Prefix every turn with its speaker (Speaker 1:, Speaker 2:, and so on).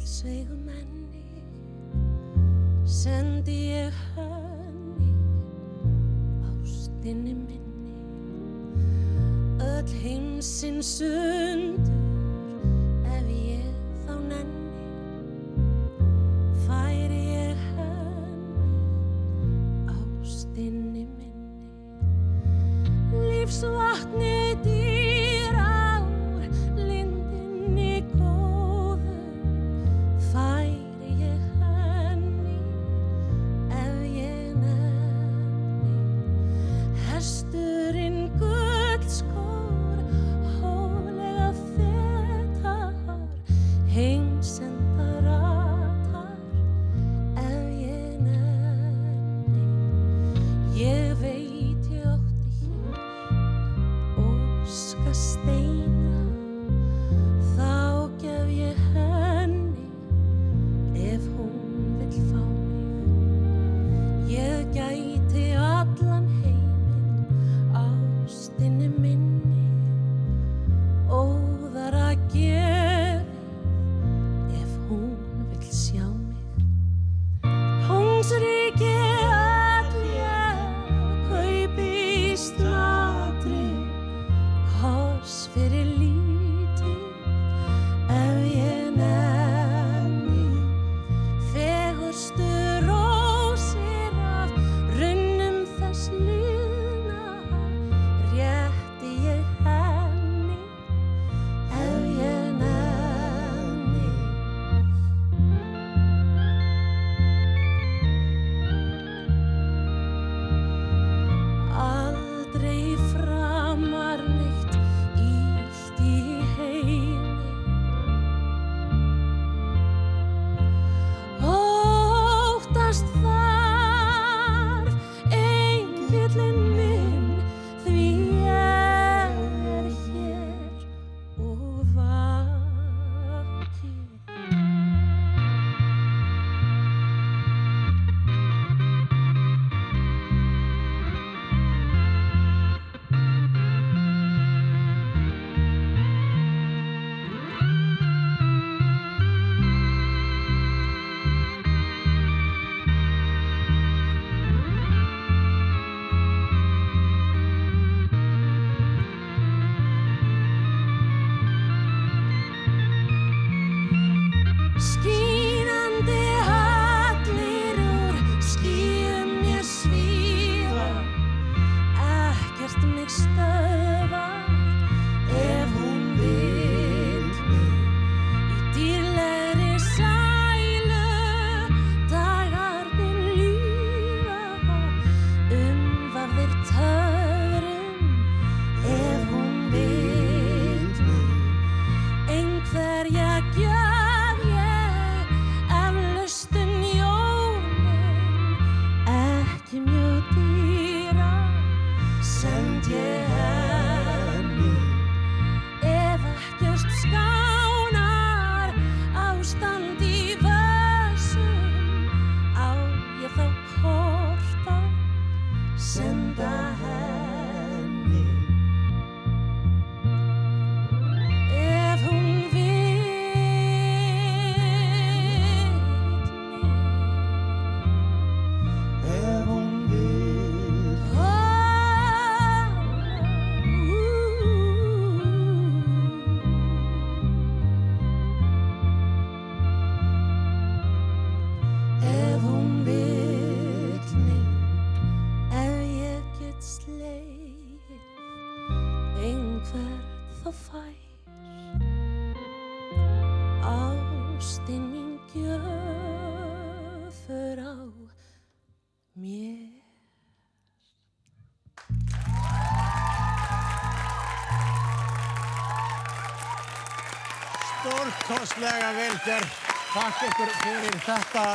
Speaker 1: Sveigum enni sendi ég henni ástinni minni öll heimsins undur ef ég þá nenni færi ég henni ástinni minni lífsvatni dýr ár lindinni góðu færi ég henni ef ég nenni hesturinn gullskór hóflega fetar heimsenda ratar ef ég nenni ég veit ég átti hér óska steina þá gef ég henni ef hún vill fá mig ég gæti allan heiminn ástinni minni óðara gefið ef hún vill sjá mig Húnsríki öll ég kaupi í snatri koss fyrir lítið ef ég nenni fegurstu rósir af runnum þess liðna rétti ég henni ef ég nenni aldrei framar neitt illt í heimi óttast þarf engillinn minn því ég er hér og vaki skínandi hallir úr skýjum mér svífa ekkert mig stöðvar ef hún vill mig í dýrlegri sælu dagarnir líða umvafðir töfrum ef hún vill mig einhverja gjöf ég eflaust jólin ekki mjög dýra send ég henni ef ekkert skánar ástand í vössum á ég þá kort að senda henni ef hún vill mig
Speaker 2: ef hún vill
Speaker 1: ef hún vill mig ef ég get slegið einhvern þá fær ástin mín gjöfur á mér
Speaker 2: stórkostlega vel gert. Takk ykkur fyrir þetta